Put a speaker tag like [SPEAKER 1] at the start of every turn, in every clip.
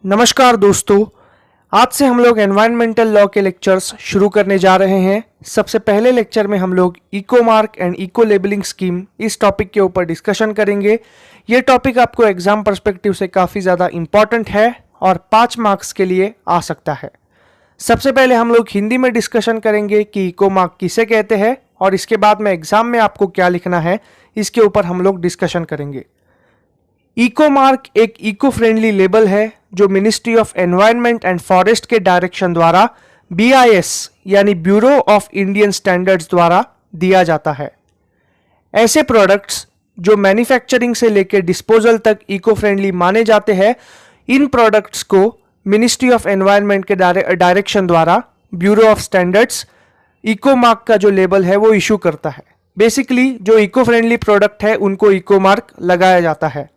[SPEAKER 1] नमस्कार दोस्तों, आज से हम लोग एनवायरमेंटल लॉ के लेक्चर्स शुरू करने जा रहे हैं। सबसे पहले लेक्चर में हम लोग eco mark and eco labelling scheme इस टॉपिक के ऊपर डिस्कशन करेंगे। ये टॉपिक आपको एग्जाम पर्सपेक्टिव से काफ़ी ज़्यादा इम्पॉर्टेंट है और 5 मार्क्स के लिए आ सकता है। सबसे पहले हम लोग हिंदी में डिस्कशन करेंगे कि इको मार्क किसे कहते हैं और इसके बाद में एग्जाम में आपको क्या लिखना है इसके ऊपर हम लोग डिस्कशन करेंगे। इको मार्क एक इको फ्रेंडली लेबल है जो ministry of environment and forest के डायरेक्शन द्वारा BIS यानी ब्यूरो ऑफ इंडियन स्टैंडर्ड्स द्वारा दिया जाता है। ऐसे प्रोडक्ट्स जो मैन्युफैक्चरिंग से लेकर डिस्पोजल तक इको फ्रेंडली माने जाते हैं, इन प्रोडक्ट्स को मिनिस्ट्री ऑफ एनवायरनमेंट के डायरेक्शन द्वारा bureau of standards eco mark का जो लेबल है वो इशू करता है। बेसिकली जो इको फ्रेंडली प्रोडक्ट है उनको इको मार्क लगाया जाता है।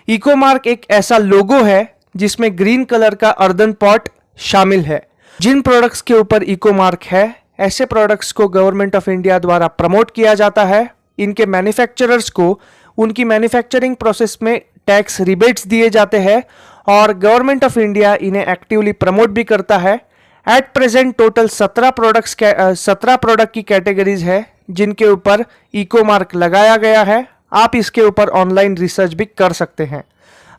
[SPEAKER 1] इको मार्क एक ऐसा लोगो है जिसमें ग्रीन कलर का अर्दन पॉट शामिल है। जिन प्रोडक्ट्स के ऊपर इको मार्क है, ऐसे प्रोडक्ट्स को गवर्नमेंट ऑफ इंडिया द्वारा प्रमोट किया जाता है। इनके मैन्युफैक्चरर्स को उनकी मैन्युफैक्चरिंग प्रोसेस में टैक्स रिबेट्स दिए जाते हैं और गवर्नमेंट ऑफ इंडिया इन्हें एक्टिवली प्रमोट भी करता है। एट प्रेजेंट टोटल 17 प्रोडक्ट की कैटेगरीज है जिनके ऊपर इको मार्क लगाया गया है। आप इसके ऊपर ऑनलाइन रिसर्च भी कर सकते हैं।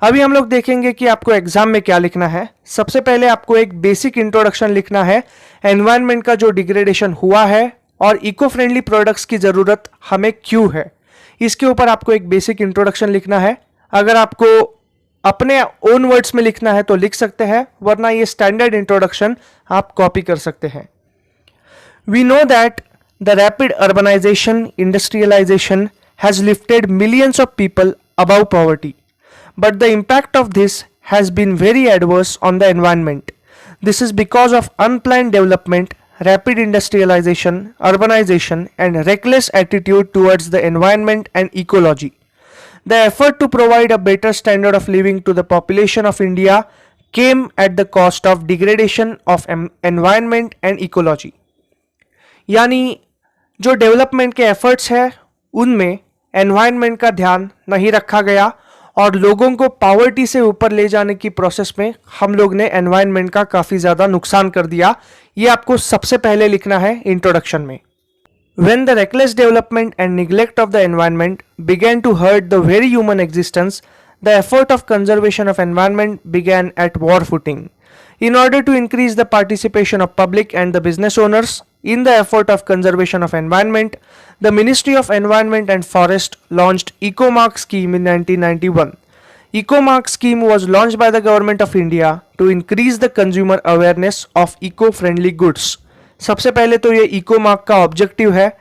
[SPEAKER 1] अभी हम लोग देखेंगे कि आपको एग्जाम में क्या लिखना है। सबसे पहले आपको एक बेसिक इंट्रोडक्शन लिखना है, एनवायरनमेंट का जो डिग्रेडेशन हुआ है और इको फ्रेंडली प्रोडक्ट्स की ज़रूरत हमें क्यों है, इसके ऊपर आपको एक बेसिक इंट्रोडक्शन लिखना है। अगर आपको अपने ओन वर्ड्स में लिखना है तो लिख सकते हैं, वरना ये स्टैंडर्ड इंट्रोडक्शन आप कॉपी कर सकते हैं। We know that the rapid urbanisation, industrialisation has lifted millions of people above poverty, but the impact of this has been very adverse on the environment. This is because of unplanned development, rapid industrialization, urbanization, and reckless attitude towards the environment and ecology. The effort to provide a better standard of living to the population of India came at the cost of degradation of environment and ecology. यानी जो development के efforts है उनमें environment का ध्यान नहीं रखा गया और लोगों को पॉवर्टी से ऊपर ले जाने की प्रोसेस में हम लोग ने एनवायरनमेंट का काफ़ी ज़्यादा नुकसान कर दिया। ये आपको सबसे पहले लिखना है इंट्रोडक्शन में। When the reckless development and neglect of the environment began to hurt the very human existence, the effort of conservation of environment began at war footing. In order to increase the participation of public and the business owners in the effort of conservation of environment, the Ministry of Environment and Forest launched EcoMark scheme in 1991. EcoMark scheme was launched by the Government of India to increase the consumer awareness of eco-friendly goods. सबसे पहले तो ये EcoMark का objective है।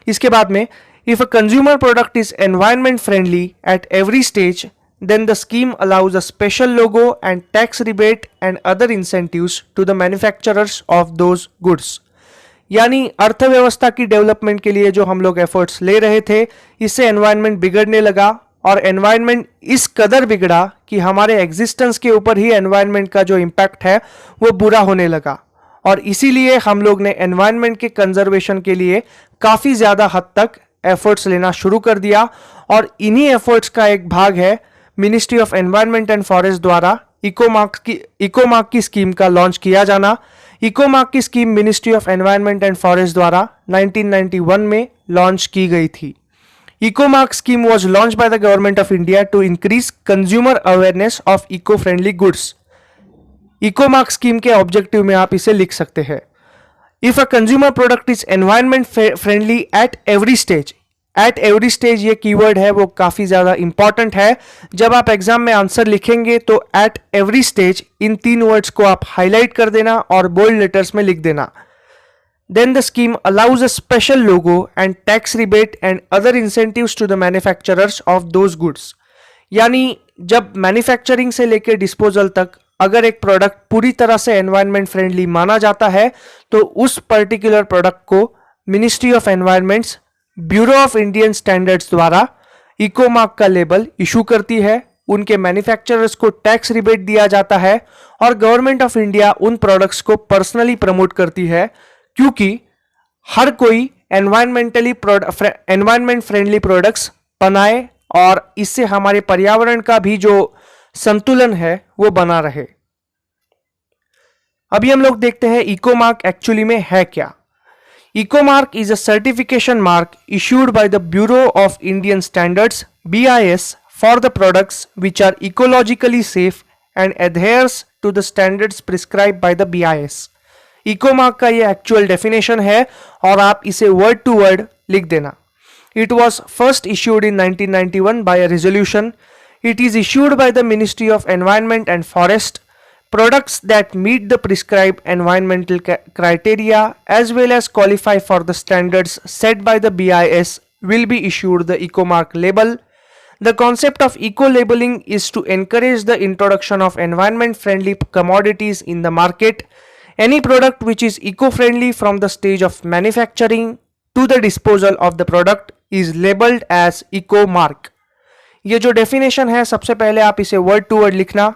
[SPEAKER 1] इसके बाद में if a consumer product is environment friendly at every stage, then the scheme allows a special logo and tax rebate and other incentives to the manufacturers of those goods. यानी अर्थव्यवस्था की development के लिए जो हम लोग एफर्ट्स ले रहे थे, इससे एनवायरनमेंट बिगड़ने लगा और एनवायरनमेंट इस कदर बिगड़ा कि हमारे एग्जिस्टेंस के ऊपर ही एनवायरनमेंट का जो इम्पैक्ट है वो बुरा होने लगा। और इसीलिए हम लोग ने एनवायरनमेंट के कंजर्वेशन के लिए काफ़ी ज़्यादा हद तक एफर्ट्स लेना शुरू कर दिया और इन्हीं एफर्ट्स का एक भाग है ministry of environment and forest द्वारा इकोमार्क की स्कीम का लॉन्च किया जाना। इकोमार्क की scheme ministry of environment and forest द्वारा 1991 में लॉन्च की गई थी। Ecomark scheme was launch by the government of India to increase consumer awareness of eco friendly goods. Ecomark scheme के ऑब्जेक्टिव में आप इसे लिख सकते हैं, if a consumer product is environment friendly at every stage. Eight every stage ये keyword है वो काफ़ी ज़्यादा इंपॉर्टेंट है। जब आप एग्जाम में आंसर लिखेंगे तो एट एवरी स्टेज इन 3 वर्ड्स को आप हाईलाइट कर देना और बोल्ड लेटर्स में लिख देना। Then the scheme allows a special logo and tax rebate and other incentives to the manufacturers of those goods. यानी जब मैन्युफैक्चरिंग से लेकर डिस्पोजल तक अगर एक प्रोडक्ट पूरी तरह से एनवायरनमेंट फ्रेंडली माना जाता है तो उस पर्टिकुलर प्रोडक्ट को ministry of environments bureau of Indian standards द्वारा इकोमार्क का लेबल इशू करती है। उनके मैन्युफैक्चरर्स को टैक्स रिबेट दिया जाता है और गवर्नमेंट ऑफ इंडिया उन प्रोडक्ट्स को पर्सनली प्रमोट करती है, क्योंकि हर कोई एनवायरनमेंट फ्रेंडली प्रोडक्ट्स बनाए और इससे हमारे पर्यावरण का भी जो संतुलन है वो बना रहे। अभी हम लोग देखते हैं इको मार्क एक्चुअली में है क्या। Eco mark is a certification mark issued by the bureau of Indian standards BIS for the products which are ecologically safe and adheres to the standards prescribed by the BIS। Eco mark का ये actual definition है और आप इसे word to word लिख देना। It was first issued in 1991 by a resolution. It is issued by the Ministry of Environment and Forest. Products that meet the prescribed environmental criteria as well as qualify for the standards set by the BIS will be issued the eco mark label. The concept of eco-labeling is to encourage the introduction of environment-friendly commodities in the market. Any product which is eco-friendly from the stage of manufacturing to the disposal of the product is labeled as eco-mark। ये जो definition है, सबसे पहले आप इसे word to word लिखना।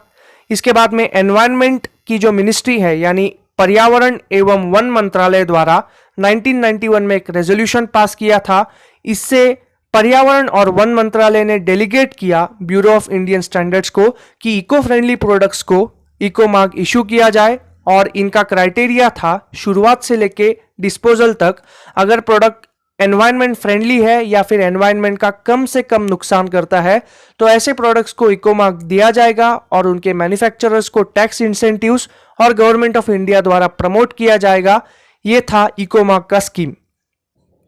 [SPEAKER 1] इसके बाद में एनवायरनमेंट की जो मिनिस्ट्री है यानी पर्यावरण एवं वन मंत्रालय द्वारा 1991 में एक रेजोल्यूशन पास किया था। इससे पर्यावरण और वन मंत्रालय ने डेलीगेट किया ब्यूरो ऑफ इंडियन स्टैंडर्ड्स को कि इको फ्रेंडली प्रोडक्ट्स को इको मार्क इशू किया जाए और इनका क्राइटेरिया था शुरुआत से लेके डिस्पोजल तक, अगर प्रोडक्ट एनवायरनमेंट फ्रेंडली है या फिर एनवायरनमेंट का कम से कम नुकसान करता है तो ऐसे प्रोडक्ट्स को इको मार्क दिया जाएगा और उनके मैन्युफैक्चरर्स को टैक्स इंसेंटिव्स और गवर्नमेंट ऑफ इंडिया द्वारा प्रमोट किया जाएगा। ये था इको मार्क का स्कीम।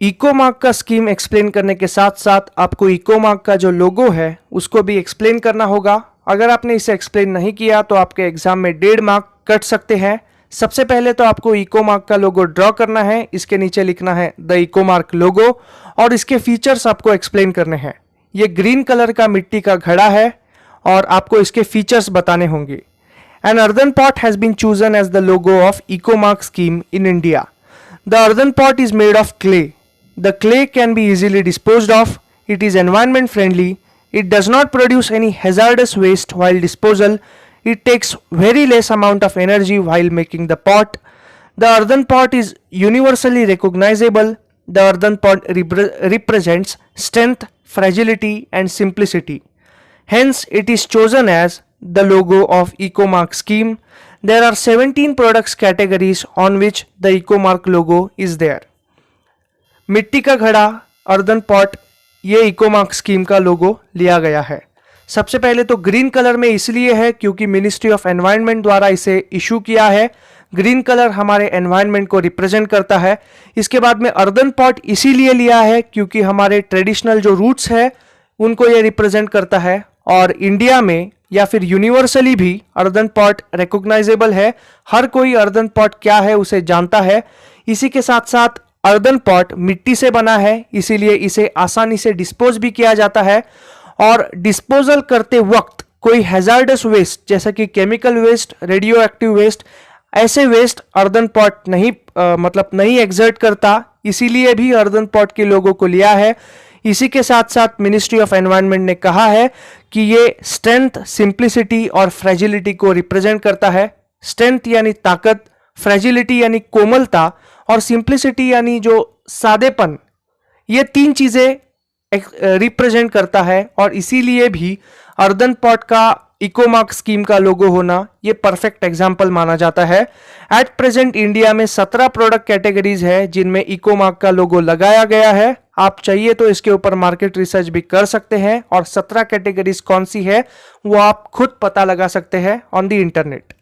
[SPEAKER 1] इको मार्क का स्कीम एक्सप्लेन करने के साथ साथ आपको इको मार्क का जो लोगो है उसको भी एक्सप्लेन करना होगा। अगर आपने इसे एक्सप्लेन नहीं किया तो आपके एग्जाम में 1.5 मार्क कट सकते हैं। सबसे पहले तो आपको इको मार्क का लोगो ड्रॉ करना है, इसके नीचे लिखना है द इको मार्क लोगो और इसके फीचर्स आपको एक्सप्लेन करने हैं। ये ग्रीन कलर का मिट्टी का घड़ा है और आपको इसके फीचर्स बताने होंगे। An earthen pot has been chosen as the logo of eco mark scheme in India. The earthen pot is made of clay. The clay can be easily disposed of. It is environment friendly. It does not produce any hazardous waste while disposal. It takes very less amount of energy while making the pot. The earthen pot is universally recognizable. The earthen pot represents strength, fragility and simplicity. Hence, it is chosen as the logo of EcoMark scheme. There are 17 products categories on which the EcoMark logo is there. मिट्टी का घड़ा, earthen pot, ये eco mark scheme का लोगो लिया गया है। सबसे पहले तो ग्रीन कलर में इसलिए है क्योंकि मिनिस्ट्री ऑफ एनवायरनमेंट द्वारा इसे इशू किया है। ग्रीन कलर हमारे एनवायरनमेंट को रिप्रेजेंट करता है। इसके बाद में अर्दन पॉट इसीलिए लिया है क्योंकि हमारे ट्रेडिशनल जो रूट्स है उनको ये रिप्रेजेंट करता है और इंडिया में या फिर यूनिवर्सली भी अर्दन पॉट रिकॉग्नाइजेबल है। हर कोई अर्दन पॉट क्या है उसे जानता है। इसी के साथ साथ अर्दन पॉट मिट्टी से बना है, इसीलिए इसे आसानी से डिस्पोज भी किया जाता है और डिस्पोजल करते वक्त कोई हैजार्डस वेस्ट जैसा कि chemical waste, radioactive waste, ऐसे वेस्ट अर्दन पॉट नहीं एग्जर्ट करता, इसीलिए भी अर्दन पॉट के लोगों को लिया है। इसी के साथ साथ मिनिस्ट्री ऑफ एनवायरनमेंट ने कहा है कि ये स्ट्रेंथ, सिंप्लिसिटी और फ्रेजिलिटी को रिप्रेजेंट करता है। स्ट्रेंथ यानी ताकत, फ्रेजिलिटी यानी कोमलता और सिंप्लिसिटी यानी जो सादेपन, ये तीन चीजें रिप्रेजेंट करता है और इसीलिए भी अर्दन पॉट का इको मार्क स्कीम का लोगो होना ये परफेक्ट एग्जाम्पल माना जाता है। एट प्रेजेंट इंडिया में 17 प्रोडक्ट कैटेगरीज है जिनमें इको मार्क का लोगो लगाया गया है। आप चाहिए तो इसके ऊपर मार्केट रिसर्च भी कर सकते हैं और 17 कैटेगरीज कौन सी है वो आप खुद पता लगा सकते हैं on the internet.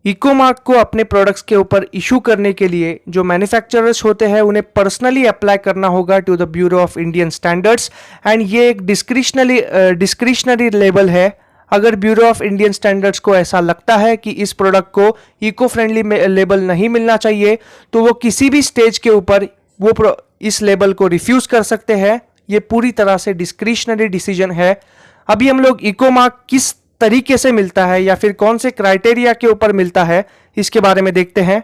[SPEAKER 1] Eco mark को अपने प्रोडक्ट्स के ऊपर इशू करने के लिए जो मैन्युफैक्चरर्स होते हैं उन्हें पर्सनली अप्लाई करना होगा to the bureau of Indian standards and ये एक डिस्क्रिशनरी लेबल है। अगर ब्यूरो ऑफ इंडियन स्टैंडर्ड्स को ऐसा लगता है कि इस प्रोडक्ट को इको फ्रेंडली लेबल नहीं मिलना चाहिए तो वो किसी भी स्टेज के ऊपर वो इस लेबल को रिफ्यूज कर सकते हैं। ये पूरी तरह से डिस्क्रिशनरी डिसीजन है। अभी हम लोग इको मार्क किस तरीके से मिलता है या फिर कौन से क्राइटेरिया के ऊपर मिलता है इसके बारे में देखते हैं।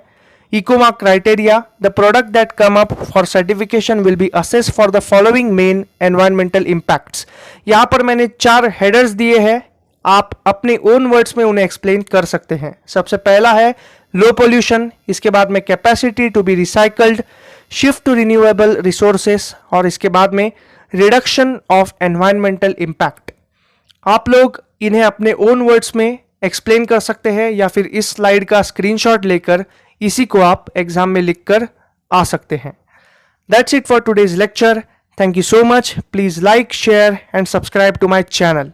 [SPEAKER 1] Eco mark criteria, the product that come up for certification will be assessed for the following main environmental impacts. यहाँ पर मैंने 4 हेडर्स दिए हैं, आप अपने ओन वर्ड्स में उन्हें एक्सप्लेन कर सकते हैं। सबसे पहला है लो पोल्यूशन, इसके बाद में capacity to be recycled, shift to renewable resources और इसके बाद में रिडक्शन ऑफ एनवायरमेंटल इंपैक्ट। आप लोग इन्हें अपने ओन वर्ड्स में एक्सप्लेन कर सकते हैं या फिर इस स्लाइड का स्क्रीनशॉट लेकर इसी को आप एग्जाम में लिखकर आ सकते हैं। That's it for today's lecture. Thank you so much. Please like, share and subscribe to my channel.